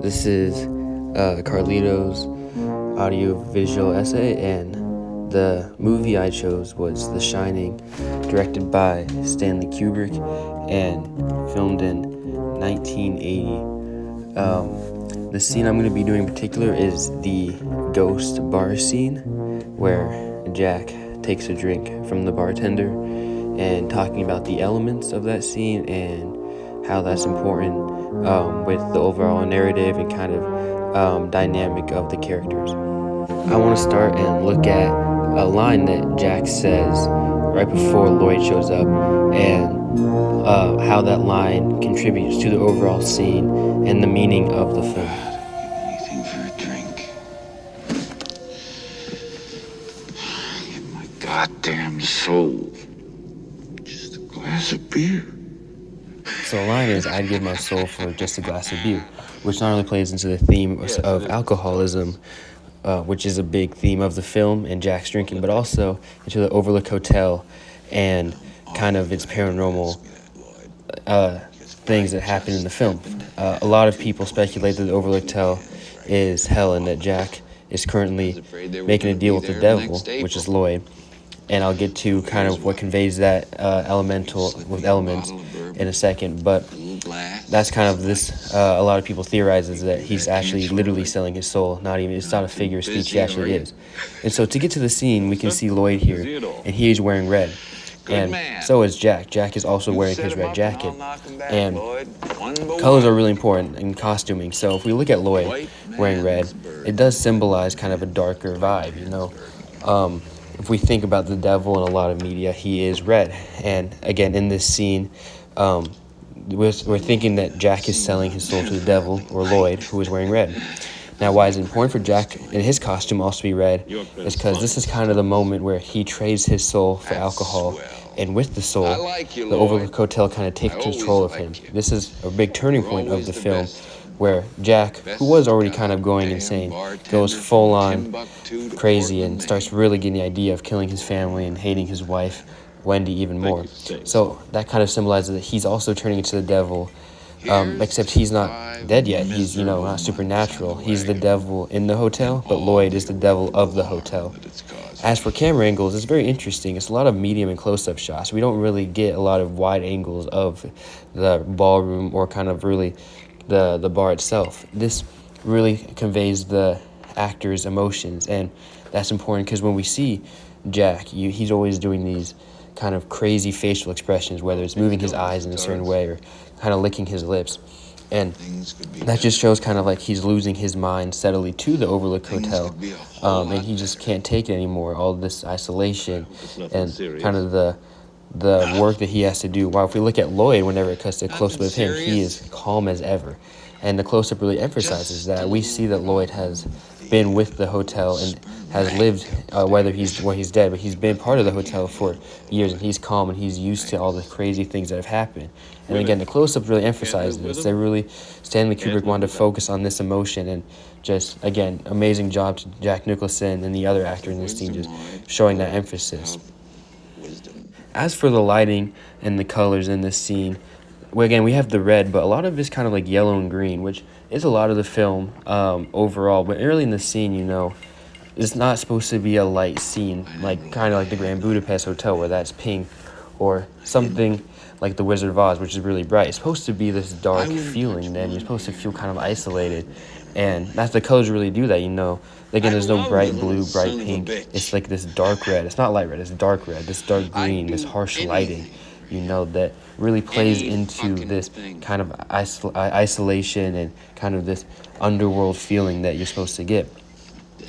This is Carlito's audiovisual essay, and the movie I chose was The Shining, directed by Stanley Kubrick and filmed in 1980. The scene I'm going to be doing in particular is the ghost bar scene, where Jack takes a drink from the bartender and talking about the elements of that scene and how that's important with the overall narrative and kind of dynamic of the characters. I want to start and look at a line that Jack says right before Lloyd shows up, and how that line contributes to the overall scene and the meaning of the film. Anything for a drink. Get my goddamn soul. Just a glass of beer. So the line is, "I'd give my soul for just a glass of beer," which not only plays into the theme of alcoholism, which is a big theme of the film and Jack's drinking, but also into the Overlook Hotel and kind of its paranormal things that happen in the film. A lot of people speculate that the Overlook Hotel is hell and that Jack is currently making a deal with the devil, which is Lloyd. And I'll get to kind of what conveys that elemental with elements in a second, but that's kind of this. A lot of people theorize is that he's actually literally selling his soul. It's not a figure of speech. He actually is. And so to get to the scene, we can see Lloyd here, and he is wearing red, and so is Jack. Jack is also wearing his red jacket, and colors are really important in costuming. So if we look at Lloyd wearing red, it does symbolize kind of a darker vibe, If we think about the devil in a lot of media, he is red. And again, in this scene, we're thinking that Jack is selling his soul to the devil, or Lloyd, who is wearing red. Now, why is it important for Jack in his costume also to be red? Is because this is kind of the moment where he trades his soul for alcohol, and with the soul, the Overlook Hotel kind of takes control of him. This is a big turning point of the film, where Jack, who was already kind of going insane, goes full on crazy and starts really getting the idea of killing his family and hating his wife, Wendy, even more. So that kind of symbolizes that he's also turning into the devil, except he's not dead yet. He's, not supernatural. He's the devil in the hotel, but Lloyd is the devil of the hotel. As for camera angles, it's very interesting. It's a lot of medium and close-up shots. We don't really get a lot of wide angles of the ballroom or kind of really the bar itself. This really conveys the actor's emotions, and that's important because when we see Jack, he's always doing these kind of crazy facial expressions, whether it's moving his eyes in a certain way or kind of licking his lips, and that just shows kind of like he's losing his mind steadily to the Overlook Hotel, and he just can't take it anymore, all this isolation and kind of the work that he has to do. While if we look at Lloyd, whenever it cuts to a close-up of him, he is calm as ever. And the close-up really emphasizes that. We see that Lloyd has been with the hotel and has lived, whether he's dead, but he's been part of the hotel for years, and he's calm and he's used to all the crazy things that have happened. And again, the close-up really emphasizes this. Stanley Kubrick wanted to focus on this emotion, and just, again, amazing job to Jack Nicholson and the other actor in this scene, just showing that emphasis. As for the lighting and the colors in this scene, again, we have the red, but a lot of it's kind of like yellow and green, which is a lot of the film overall. But early in the scene, it's not supposed to be a light scene, kind of like the Grand Budapest Hotel, where that's pink, or something like the Wizard of Oz, which is really bright. It's supposed to be this dark feeling, then you're supposed to feel kind of isolated, and that's the colors really do that. Again, there's no bright blue, bright pink. It's like this dark red. It's not light red, it's dark red, this dark green, this harsh lighting, that really plays into this kind of isolation and kind of this underworld feeling that you're supposed to get.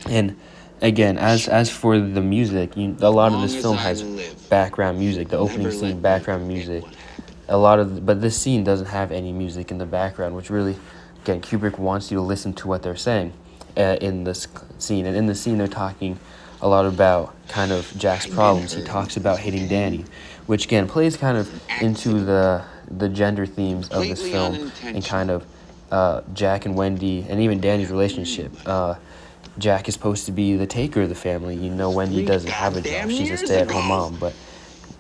And again, as for the music, a lot of this film has background music, the opening scene, background music. But this scene doesn't have any music in the background, which really, again, Kubrick wants you to listen to what they're saying in this scene. And in the scene, they're talking a lot about kind of Jack's problems. He talks about hating Danny, which again plays kind of into the gender themes of this film and kind of Jack and Wendy and even Danny's relationship. Jack is supposed to be the taker of the family. Wendy doesn't have a job. She's a stay-at-home mom, but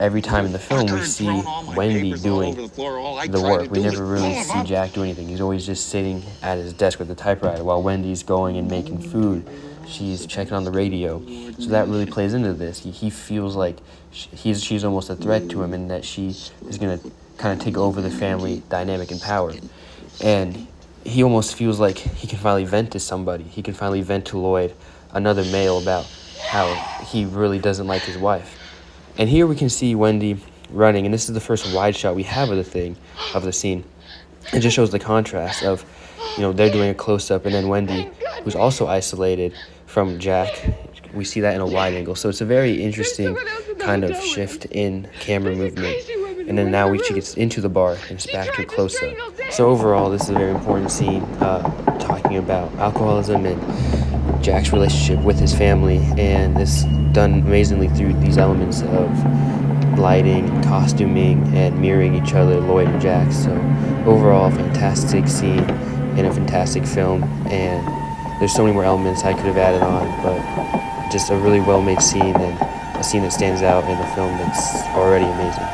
every time in the film we see Wendy doing the work. We never really see Jack do anything. He's always just sitting at his desk with the typewriter while Wendy's going and making food. She's checking on the radio. So that really plays into this. He feels like she's almost a threat to him, and that she is going to kind of take over the family dynamic and power. And he almost feels like he can finally vent to somebody. He can finally vent to Lloyd, another male, about how he really doesn't like his wife. And here we can see Wendy running, and this is the first wide shot we have of the scene. It just shows the contrast of, they're doing a close-up, and then Wendy, who's also isolated from Jack, we see that in a wide angle. So it's a very interesting kind of shift in camera movement. And then now she gets into the bar, and it's back to a close-up. So overall, this is a very important scene, talking about alcoholism and Jack's relationship with his family, and this done amazingly through these elements of lighting, costuming, and mirroring each other, Lloyd and Jack. So overall, a fantastic scene and a fantastic film, and there's so many more elements I could have added on, but just a really well-made scene, and a scene that stands out in a film that's already amazing.